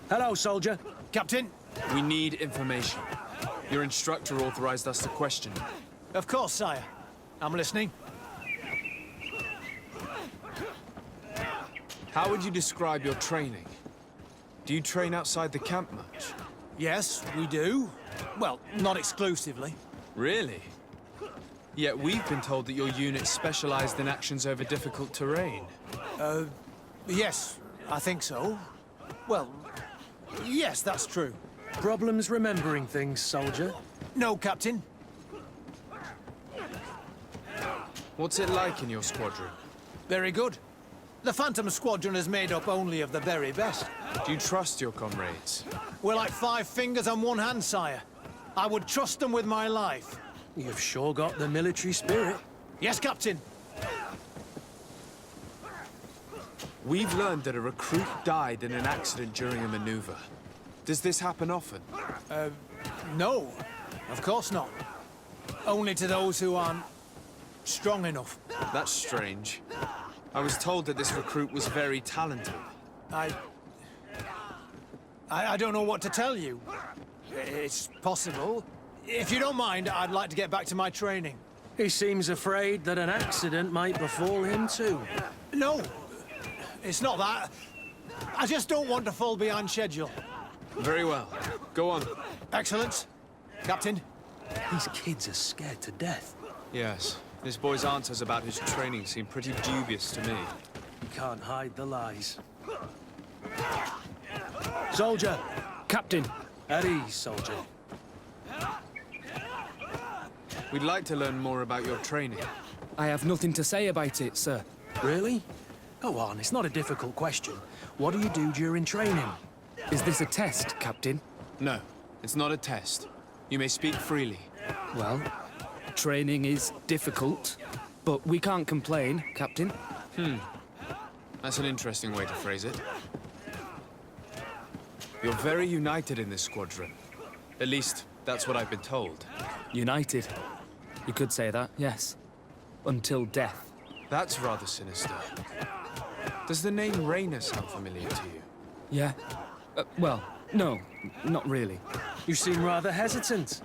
Hello, soldier. Captain? We need information. Your instructor authorized us to question you. Of course, sire. I'm listening. How would you describe your training? Do you train outside the camp much? Yes, we do. Well, not exclusively. Really? Yet we've been told that your unit specialized in actions over difficult terrain. Yes, I think so. Well, yes, that's true. Problems remembering things, soldier? No, Captain. What's it like in your squadron? Very good. The Phantom Squadron is made up only of the very best. Do you trust your comrades? We're like 5 fingers on one hand, sire. I would trust them with my life. You've sure got the military spirit. Yes, Captain. We've learned that a recruit died in an accident during a maneuver. Does this happen often? No, of course not. Only to those who aren't strong enough. That's strange. I was told that this recruit was very talented. I don't know what to tell you. It's possible. If you don't mind, I'd like to get back to my training. He seems afraid that an accident might befall him too. No, it's not that. I just don't want to fall behind schedule. Very well. Go on. Excellent. Captain? These kids are scared to death. Yes. This boy's answers about his training seem pretty dubious to me. You can't hide the lies. Soldier! Captain! At ease, soldier. We'd like to learn more about your training. I have nothing to say about it, sir. Really? Go on, it's not a difficult question. What do you do during training? Is this a test, Captain? No, it's not a test. You may speak freely. Well, training is difficult, but we can't complain, Captain. That's an interesting way to phrase it. You're very united in this squadron. At least, that's what I've been told. United. You could say that, yes. Until death. That's rather sinister. Does the name Rainer sound familiar to you? Yeah? Well, no, not really. You seem rather hesitant.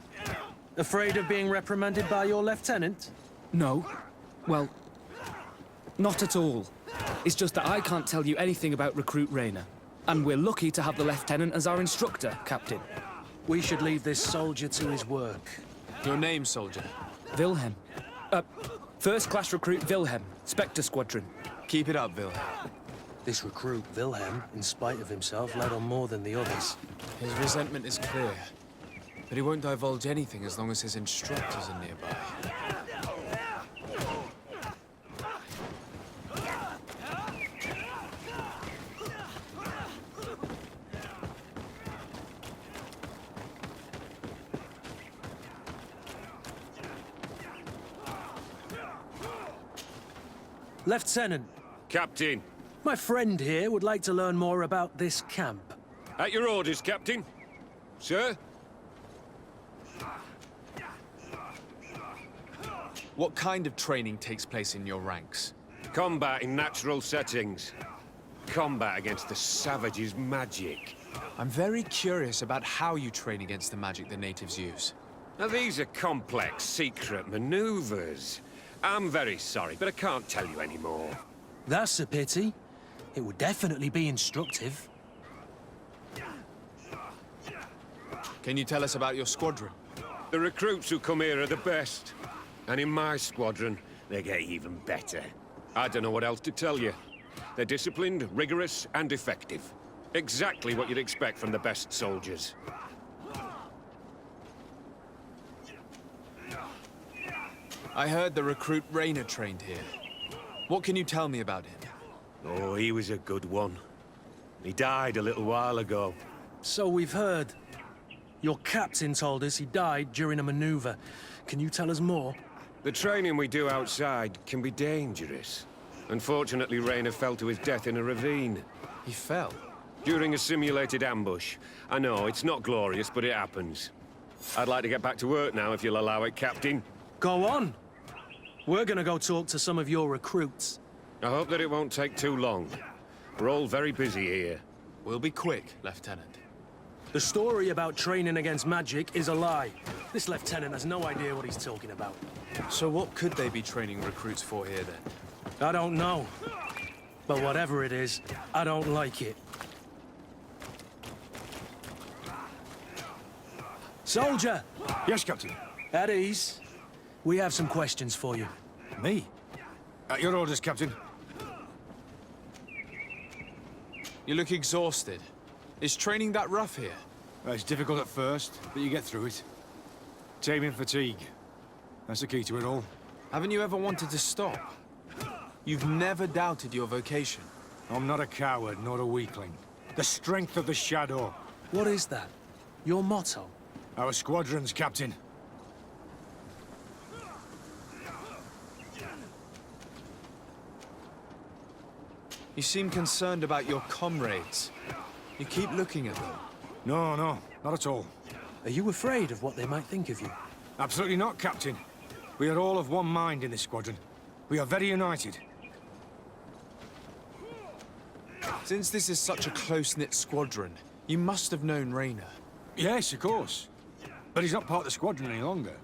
Afraid of being reprimanded by your lieutenant? No. Well, not at all. It's just that I can't tell you anything about Recruit Rainer. And we're lucky to have the Lieutenant as our instructor, Captain. We should leave this soldier to his work. Your name, soldier? Wilhelm. First-class recruit Wilhelm, Spectre Squadron. Keep it up, Wilhelm. This recruit, Wilhelm, in spite of himself, led on more than the others. His resentment is clear. But he won't divulge anything as long as his instructors are nearby. Lieutenant, Captain. my friend here would like to learn more about this camp. At your orders, Captain. Sir? What kind of training takes place in your ranks? Combat in natural settings. Combat against the savages' magic. I'm very curious about how you train against the magic the natives use. Now, these are complex, secret maneuvers. I'm very sorry, but I can't tell you any more. That's a pity. It would definitely be instructive. Can you tell us about your squadron? The recruits who come here are the best. And in my squadron, they get even better. I don't know what else to tell you. They're disciplined, rigorous, and effective. Exactly what you'd expect from the best soldiers. I heard the recruit Rainer trained here. What can you tell me about him? Oh, he was a good one. He died a little while ago. So we've heard. Your captain told us he died during a maneuver. Can you tell us more? The training we do outside can be dangerous. Unfortunately, Rainer fell to his death in a ravine. He fell. During a simulated ambush. I know, it's not glorious, but it happens. I'd like to get back to work now, if you'll allow it, Captain. Go on. We're gonna go talk to some of your recruits. I hope that it won't take too long. We're all very busy here. We'll be quick, Lieutenant. The story about training against magic is a lie. This lieutenant has no idea what he's talking about. So what could they be training recruits for here, then? I don't know. But whatever it is, I don't like it. Soldier! Yes, Captain. At ease. We have some questions for you. Me? At your orders, Captain. You look exhausted. Is training that rough here? Well, it's difficult at first, but you get through it. Taming fatigue. That's the key to it all. Haven't you ever wanted to stop? You've never doubted your vocation. I'm not a coward, nor a weakling. The strength of the Shadow. What is that? Your motto? Our squadron's, Captain. You seem concerned about your comrades. You keep looking at them. No, not at all. Are you afraid of what they might think of you? Absolutely not, Captain. We are all of one mind in this squadron. We are very united. Since this is such a close-knit squadron, you must have known Rayner. Yes, of course. But he's not part of the squadron any longer.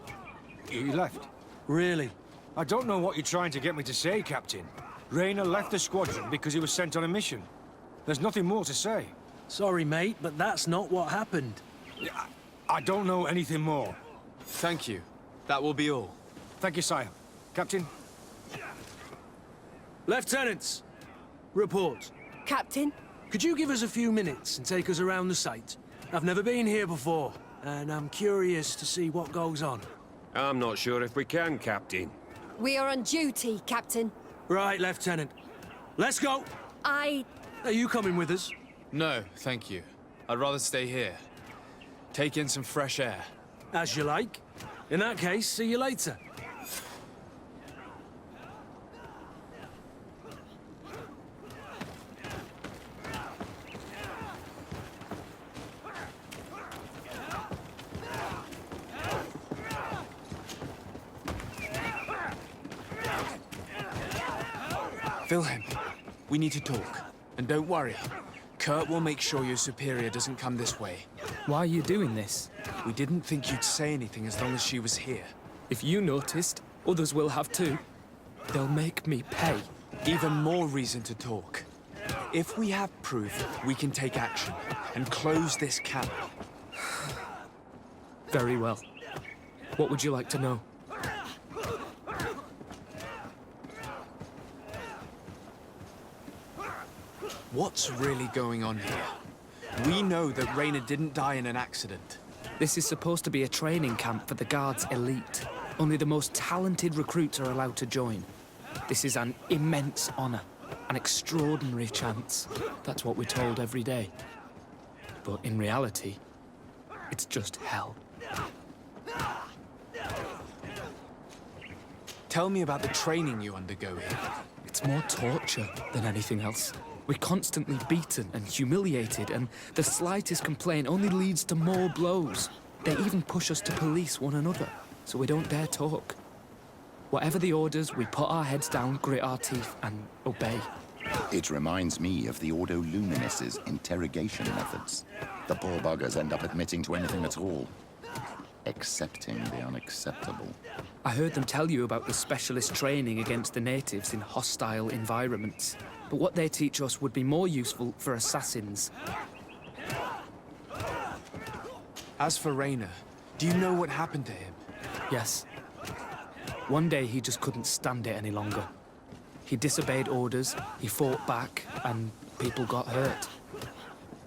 He left. Really? I don't know what you're trying to get me to say, Captain. Rayner left the squadron because he was sent on a mission. There's nothing more to say. Sorry, mate, but that's not what happened. I don't know anything more. Thank you. That will be all. Thank you, sire. Captain? Lieutenants, report. Captain? Could you give us a few minutes and take us around the site? I've never been here before, and I'm curious to see what goes on. I'm not sure if we can, Captain. We are on duty, Captain. Right, Lieutenant. Let's go! Are you coming with us? No, thank you. I'd rather stay here. Take in some fresh air. As you like. In that case, see you later. Wilhelm, we need to talk. And don't worry. Kurt will make sure your superior doesn't come this way. Why are you doing this? We didn't think you'd say anything as long as she was here. If you noticed, others will have too. They'll make me pay. Even more reason to talk. If we have proof, we can take action and close this camp. Very well. What would you like to know? What's really going on here? We know that Rayner didn't die in an accident. This is supposed to be a training camp for the Guard's elite. Only the most talented recruits are allowed to join. This is an immense honor, an extraordinary chance. That's what we're told every day. But in reality, it's just hell. Tell me about the training you undergo here. It's more torture than anything else. We're constantly beaten and humiliated, and the slightest complaint only leads to more blows. They even push us to police one another, so we don't dare talk. Whatever the orders, we put our heads down, grit our teeth, and obey. It reminds me of the Ordo Luminis's interrogation methods. The poor buggers end up admitting to anything at all. Accepting the unacceptable. I heard them tell you about the specialist training against the natives in hostile environments. But what they teach us would be more useful for assassins. As for Rayner, do you know what happened to him? Yes. One day he just couldn't stand it any longer. He disobeyed orders, he fought back, and people got hurt.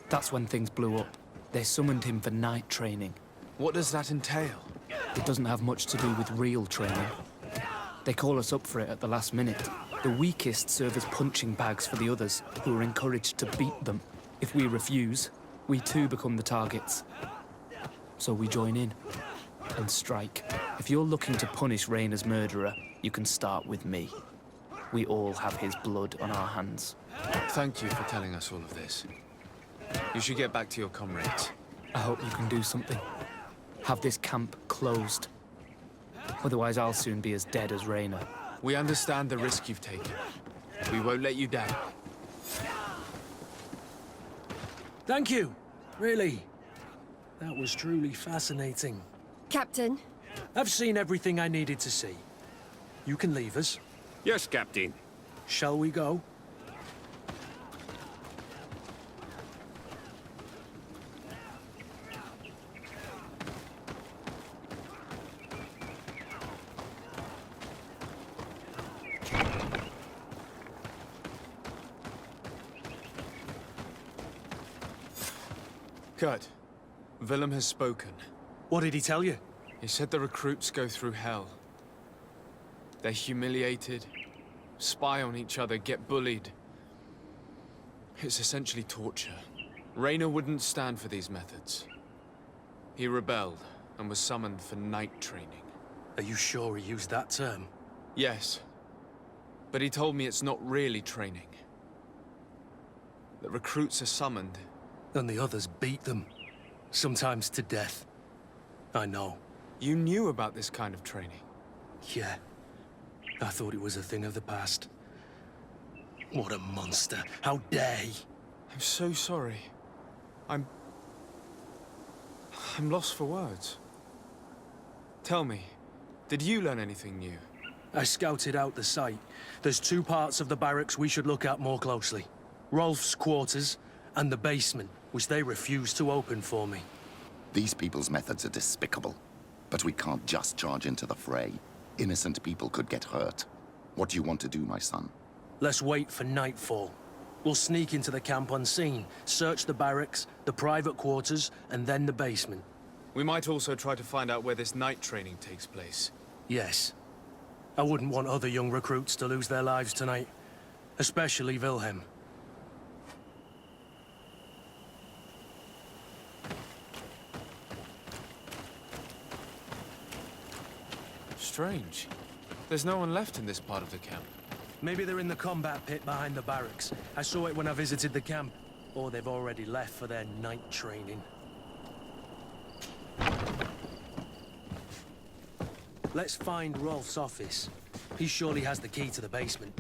That's when things blew up. They summoned him for night training. What does that entail? It doesn't have much to do with real training. They call us up for it at the last minute. The weakest serve as punching bags for the others, who are encouraged to beat them. If we refuse, we too become the targets. So we join in and strike. If you're looking to punish Rayner's murderer, you can start with me. We all have his blood on our hands. Thank you for telling us all of this. You should get back to your comrades. I hope you can do something. Have this camp closed. Otherwise, I'll soon be as dead as Rayner. We understand the risk you've taken. We won't let you down. Thank you. Really. That was truly fascinating. Captain, I've seen everything I needed to see. You can leave us. Yes, Captain. Shall we go? Kurt, Willem has spoken. What did he tell you? He said the recruits go through hell. They're humiliated, spy on each other, get bullied. It's essentially torture. Raynor wouldn't stand for these methods. He rebelled and was summoned for night training. Are you sure he used that term? Yes, but he told me it's not really training. The recruits are summoned. And the others beat them. Sometimes to death. I know. You knew about this kind of training? Yeah. I thought it was a thing of the past. What a monster. How dare he? I'm so sorry. I'm lost for words. Tell me, did you learn anything new? I scouted out the site. There's two parts of the barracks we should look at more closely. Rolf's quarters and the basement, which they refused to open for me. These people's methods are despicable. But we can't just charge into the fray. Innocent people could get hurt. What do you want to do, my son? Let's wait for nightfall. We'll sneak into the camp unseen, search the barracks, the private quarters, and then the basement. We might also try to find out where this night training takes place. Yes. I wouldn't want other young recruits to lose their lives tonight. Especially Wilhelm. Strange. There's no one left in this part of the camp. Maybe they're in the combat pit behind the barracks. I saw it when I visited the camp. Or they've already left for their night training. Let's find Rolf's office. He surely has the key to the basement.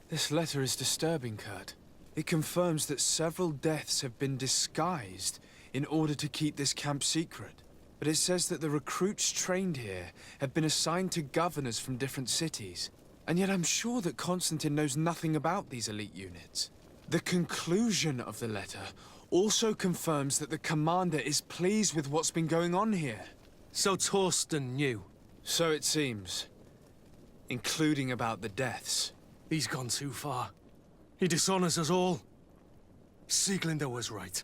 This letter is disturbing, Kurt. It confirms that several deaths have been disguised in order to keep this camp secret. But it says that the recruits trained here have been assigned to governors from different cities. And yet I'm sure that Constantine knows nothing about these elite units. The conclusion of the letter also confirms that the commander is pleased with what's been going on here. So Torsten knew. So it seems. Including about the deaths. He's gone too far. He dishonors us all. Sieglinder was right.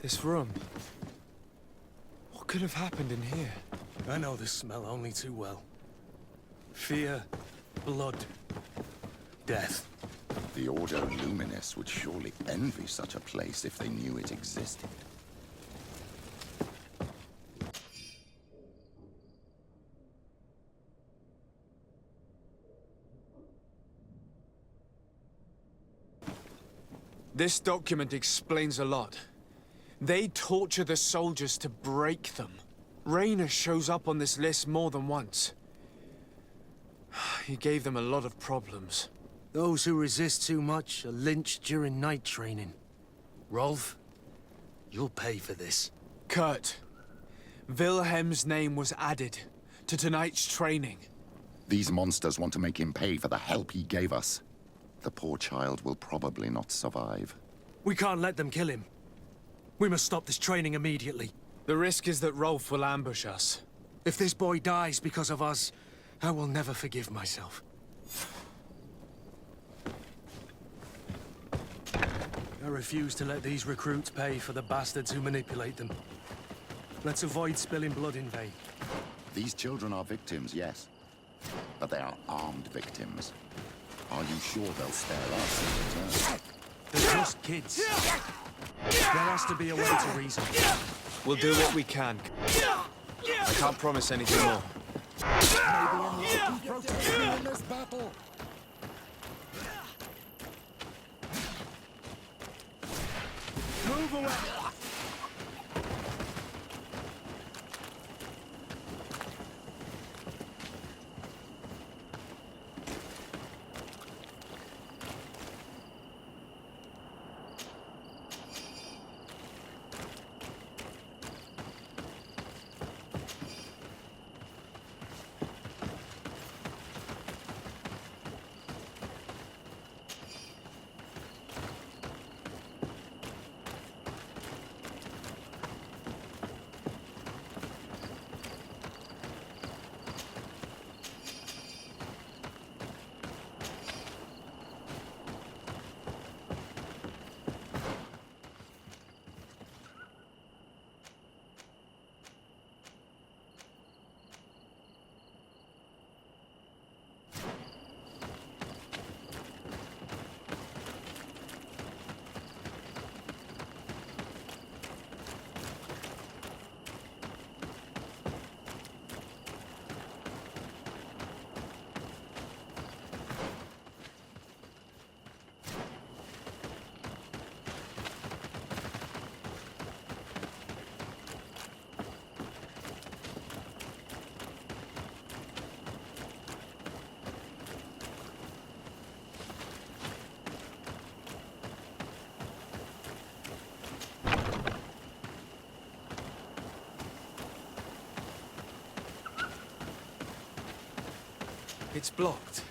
This room. What could have happened in here? I know this smell only too well. Fear, blood, death. The Ordo Luminis would surely envy such a place if they knew it existed. This document explains a lot. They torture the soldiers to break them. Rayner shows up on this list more than once. He gave them a lot of problems. Those who resist too much are lynched during night training. Rolf, you'll pay for this. Kurt, Wilhelm's name was added to tonight's training. These monsters want to make him pay for the help he gave us. The poor child will probably not survive. We can't let them kill him. We must stop this training immediately. The risk is that Rolf will ambush us. If this boy dies because of us, I will never forgive myself. I refuse to let these recruits pay for the bastards who manipulate them. Let's avoid spilling blood in vain. These children are victims, yes. But they are armed victims. Are you sure they'll spare us in return? They're just kids. There has to be a way to reason. We'll do what we can. I can't promise anything more. Maybe protecting in this battle. Move away! It's blocked.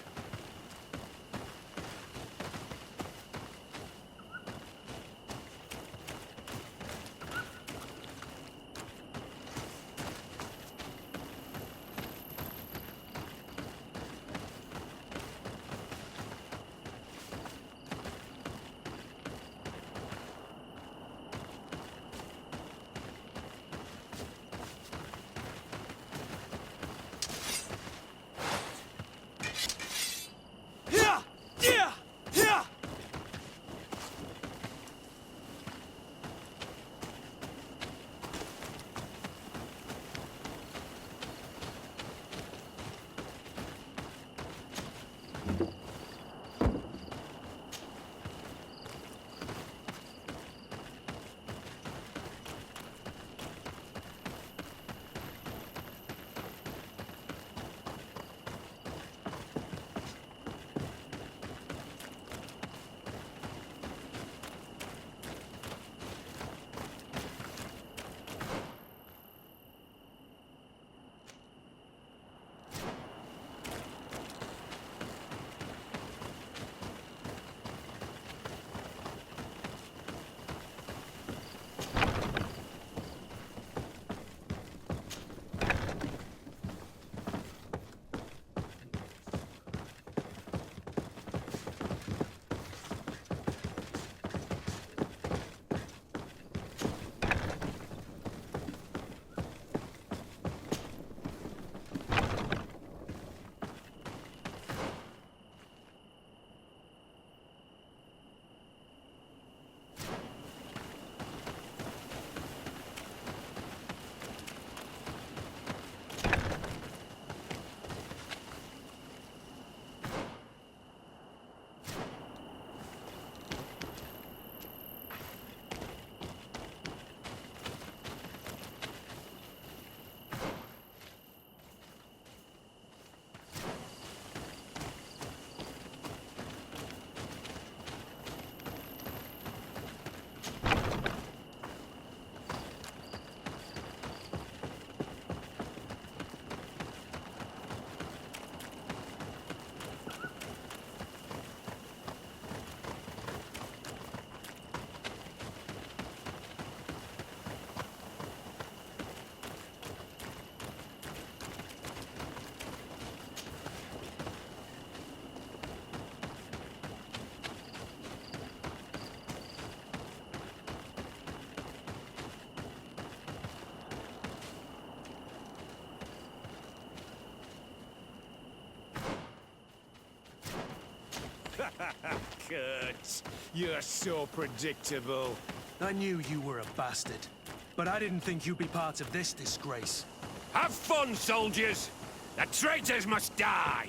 Kurt, you're so predictable. I knew you were a bastard, but I didn't think you'd be part of this disgrace. Have fun, soldiers! The traitors must die!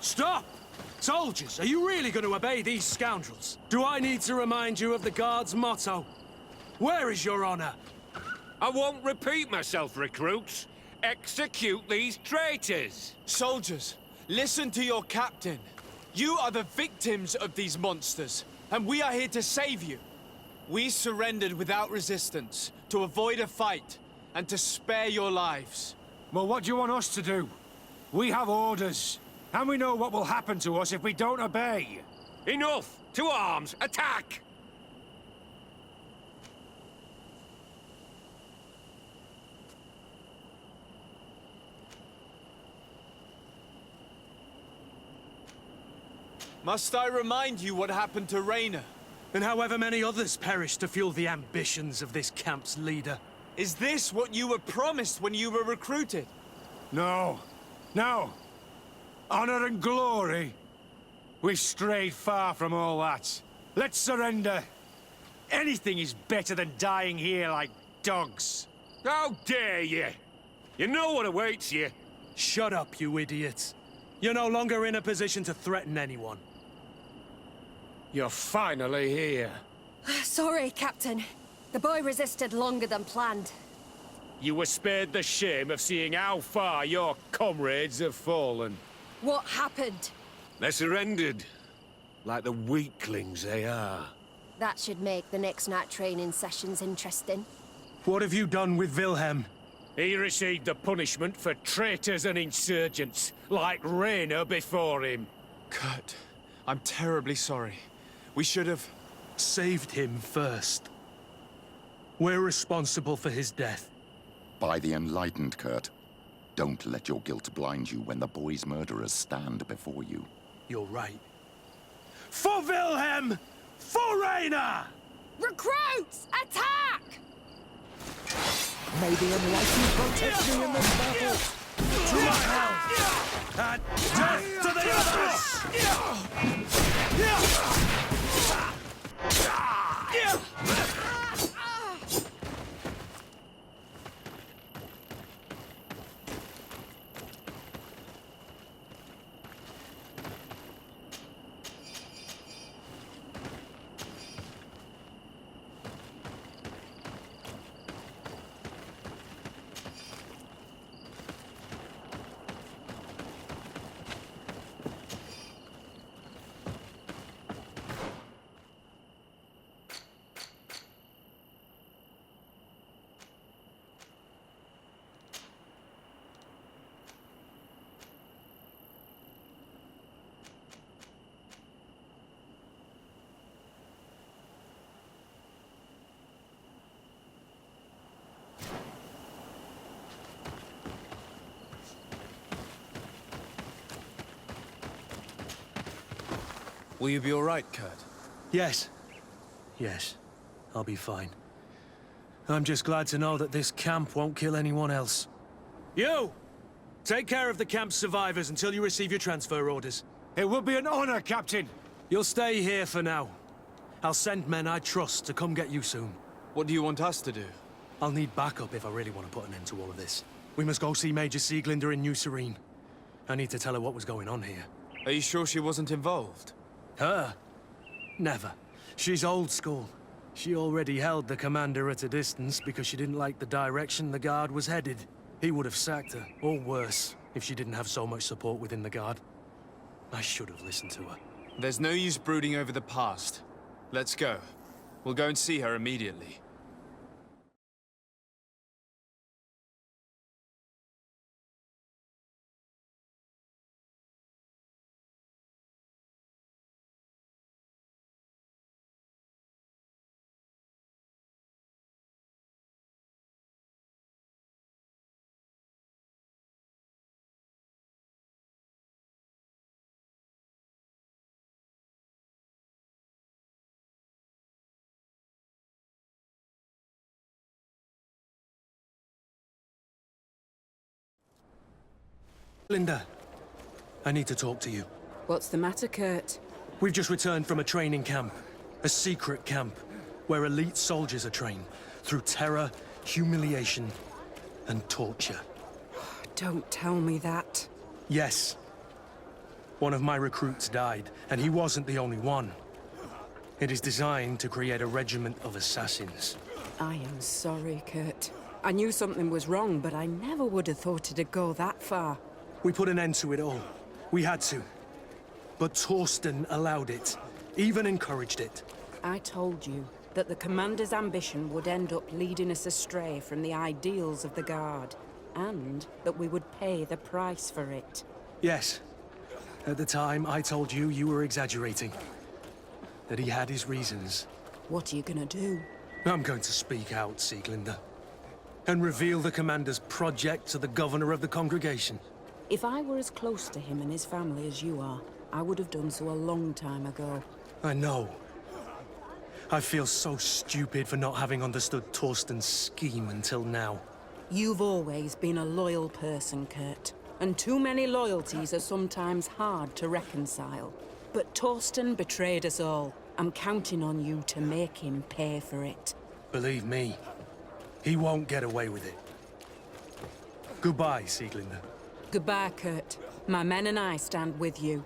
Stop! Soldiers, are you really going to obey these scoundrels? Do I need to remind you of the Guard's motto? Where is your honor? I won't repeat myself, recruits. Execute these traitors! Soldiers, listen to your captain. You are the victims of these monsters, and we are here to save you. We surrendered without resistance, to avoid a fight, and to spare your lives. Well, what do you want us to do? We have orders, and we know what will happen to us if we don't obey. Enough! To arms! Attack! Must I remind you what happened to Raynor? And however many others perished to fuel the ambitions of this camp's leader. Is this what you were promised when you were recruited? No. No. Honor and glory. We've strayed far from all that. Let's surrender. Anything is better than dying here like dogs. How dare you! You know what awaits you. Shut up, you idiots. You're no longer in a position to threaten anyone. You're finally here. Sorry, Captain. The boy resisted longer than planned. You were spared the shame of seeing how far your comrades have fallen. What happened? They surrendered. Like the weaklings they are. That should make the next night training sessions interesting. What have you done with Wilhelm? He received the punishment for traitors and insurgents, like Raynor before him. Kurt, I'm terribly sorry. We should have... Saved him first. We're responsible for his death. By the enlightened, Kurt. Don't let your guilt blind you when the boy's murderers stand before you. You're right. For Wilhelm! For Raynor! Recruits! Attack! May the enlightened protect me in this battle. To my health! And death to the others! Will you be all right, Kurt? Yes. Yes. I'll be fine. I'm just glad to know that this camp won't kill anyone else. You! Take care of the camp's survivors until you receive your transfer orders. It will be an honor, Captain. You'll stay here for now. I'll send men I trust to come get you soon. What do you want us to do? I'll need backup if I really want to put an end to all of this. We must go see Major Sieglinder in New Serene. I need to tell her what was going on here. Are you sure she wasn't involved? Her? Never. She's old school. She already held the commander at a distance because she didn't like the direction the Guard was headed. He would have sacked her, or worse, if she didn't have so much support within the Guard. I should have listened to her. There's no use brooding over the past. Let's go. We'll go and see her immediately. Linda, I need to talk to you. What's the matter, Kurt? We've just returned from a training camp. A secret camp, where elite soldiers are trained through terror, humiliation, and torture. Don't tell me that. Yes. One of my recruits died, and he wasn't the only one. It is designed to create a regiment of assassins. I am sorry, Kurt. I knew something was wrong, but I never would have thought it'd go that far. We put an end to it all. We had to. But Torsten allowed it, even encouraged it. I told you that the commander's ambition would end up leading us astray from the ideals of the Guard, and that we would pay the price for it. Yes. At the time, I told you you were exaggerating. That he had his reasons. What are you gonna do? I'm going to speak out, Sieglinde. And reveal the commander's project to the governor of the congregation. If I were as close to him and his family as you are, I would have done so a long time ago. I know. I feel so stupid for not having understood Torsten's scheme until now. You've always been a loyal person, Kurt. And too many loyalties are sometimes hard to reconcile. But Torsten betrayed us all. I'm counting on you to make him pay for it. Believe me, he won't get away with it. Goodbye, Sieglinde. Goodbye, Kurt. My men and I stand with you.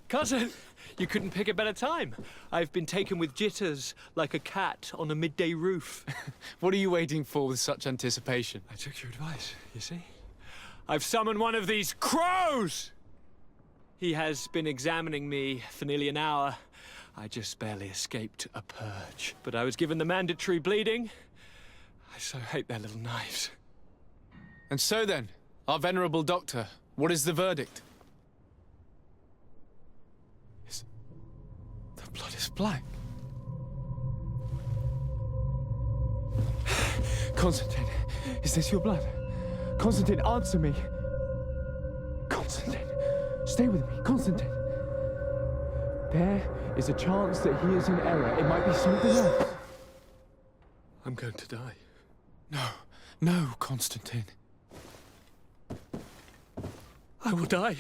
Cousin, you couldn't pick a better time. I've been taken with jitters, like a cat on a midday roof. What are you waiting for with such anticipation? I took your advice, you see? I've summoned one of these crows! He has been examining me for nearly an hour. I just barely escaped a purge. But I was given the mandatory bleeding. I so hate their little knives. And so then, our venerable doctor, what is the verdict? The blood is black. Constantine, is this your blood? Constantine, answer me. Constantine, stay with me, Constantine. There is a chance that he is in error. It might be something else. I'm going to die. No, Constantine. I will die,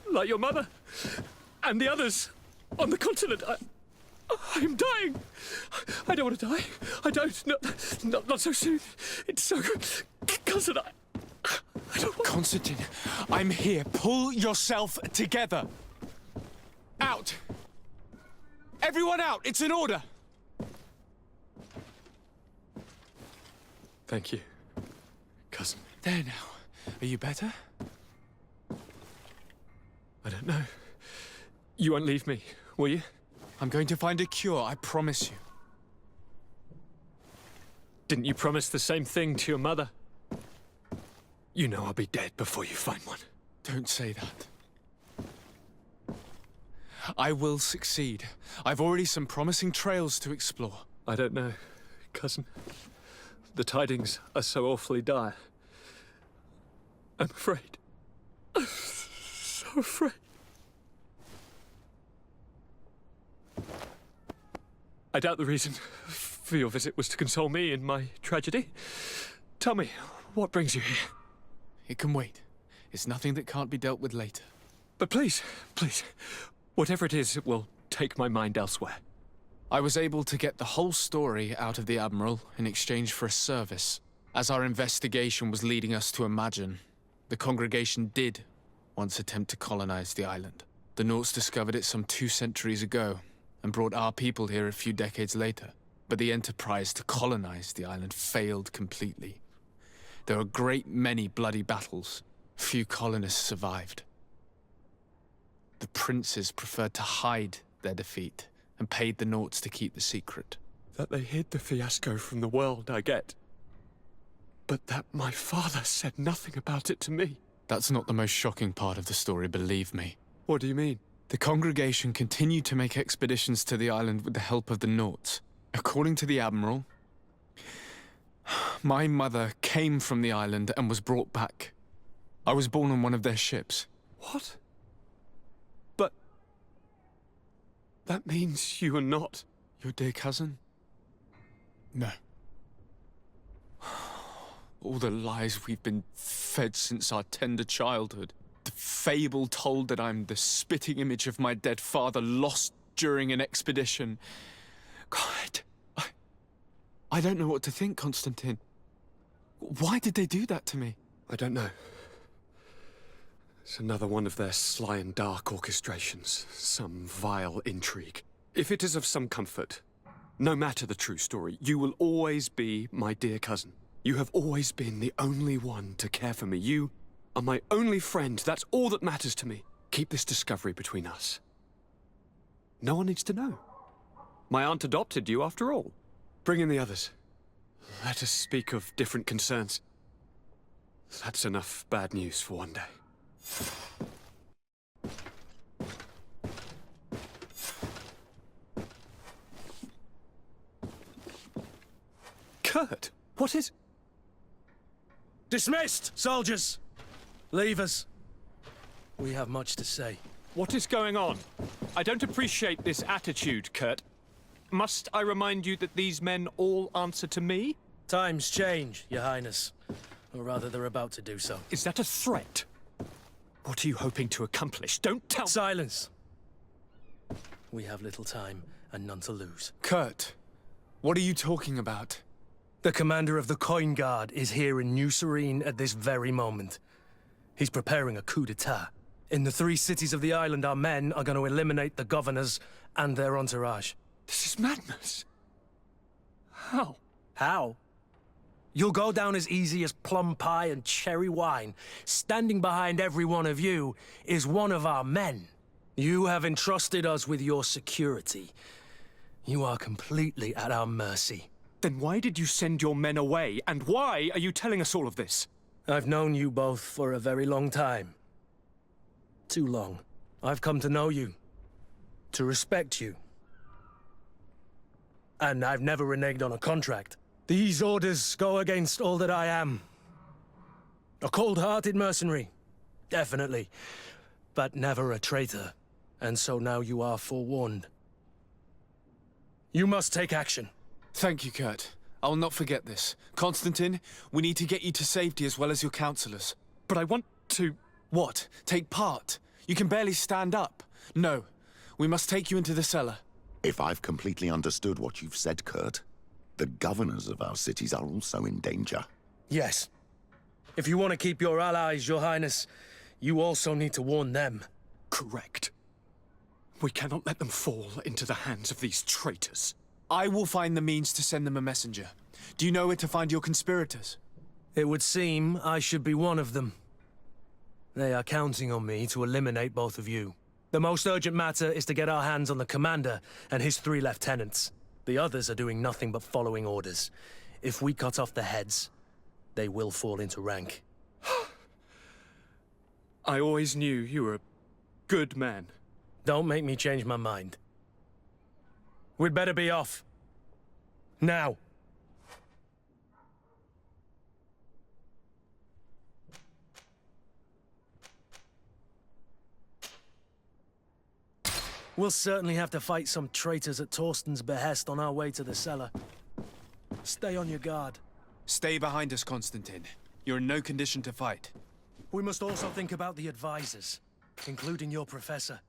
like your mother, and the others on the continent. I'm dying. I don't want to die. I don't. Not so soon. It's so good. Cousin, I don't want... Constantine, I'm here. Pull yourself together. Out! Everyone out! It's in order! Thank you, cousin. There now. Are you better? I don't know. You won't leave me, will you? I'm going to find a cure, I promise you. Didn't you promise the same thing to your mother? You know I'll be dead before you find one. Don't say that. I will succeed. I've already some promising trails to explore. I don't know, cousin. The tidings are so awfully dire. I'm afraid. I'm so afraid. I doubt the reason for your visit was to console me in my tragedy. Tell me, what brings you here? It can wait. It's nothing that can't be dealt with later. But please, please, whatever it is, it will take my mind elsewhere. I was able to get the whole story out of the Admiral in exchange for a service. As our investigation was leading us to imagine, the congregation did once attempt to colonize the island. The Nauts discovered it some 2 centuries ago and brought our people here a few decades later. But the enterprise to colonize the island failed completely. There were a great many bloody battles. Few colonists survived. The princes preferred to hide their defeat and paid the Nauts to keep the secret. That they hid the fiasco from the world, I get. But that my father said nothing about it to me. That's not the most shocking part of the story, believe me. What do you mean? The congregation continued to make expeditions to the island with the help of the Nauts. According to the Admiral, my mother came from the island and was brought back. I was born on one of their ships. What? But that means you are not your dear cousin? No. All the lies we've been fed since our tender childhood. The fable told that I'm the spitting image of my dead father lost during an expedition. God, I don't know what to think, Constantine. Why did they do that to me? I don't know. It's another one of their sly and dark orchestrations. Some vile intrigue. If it is of some comfort, no matter the true story, you will always be my dear cousin. You have always been the only one to care for me. You are my only friend. That's all that matters to me. Keep this discovery between us. No one needs to know. My aunt adopted you after all. Bring in the others. Let us speak of different concerns. That's enough bad news for one day. Kurt, what is... Dismissed, soldiers! Leave us. We have much to say. What is going on? I don't appreciate this attitude, Kurt. Must I remind you that these men all answer to me? Times change, Your Highness. Or rather, they're about to do so. Is that a threat? What are you hoping to accomplish? Don't tell... Silence! We have little time and none to lose. Kurt, what are you talking about? The commander of the Coin Guard is here in New Serene at this very moment. He's preparing a coup d'etat. In the 3 cities of the island, our men are going to eliminate the governors and their entourage. This is madness. How? How? You'll go down as easy as plum pie and cherry wine. Standing behind every one of you is one of our men. You have entrusted us with your security. You are completely at our mercy. Then why did you send your men away? And why are you telling us all of this? I've known you both for a very long time. Too long. I've come to know you. To respect you. And I've never reneged on a contract. These orders go against all that I am. A cold-hearted mercenary, definitely. But never a traitor. And so now you are forewarned. You must take action. Thank you, Kurt. I'll not forget this. Constantine, we need to get you to safety as well as your counselors. But I want to... What? Take part? You can barely stand up. No. We must take you into the cellar. If I've completely understood what you've said, Kurt, the governors of our cities are also in danger. Yes. If you want to keep your allies, Your Highness, you also need to warn them. Correct. We cannot let them fall into the hands of these traitors. I will find the means to send them a messenger. Do you know where to find your conspirators? It would seem I should be one of them. They are counting on me to eliminate both of you. The most urgent matter is to get our hands on the commander and his 3 lieutenants. The others are doing nothing but following orders. If we cut off the heads, they will fall into rank. I always knew you were a good man. Don't make me change my mind. We'd better be off. Now. We'll certainly have to fight some traitors at Torsten's behest on our way to the cellar. Stay on your guard. Stay behind us, Constantine. You're in no condition to fight. We must also think about the advisors, including your professor.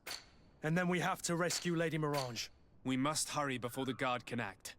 And then we have to rescue Lady Morange. We must hurry before the guard can act.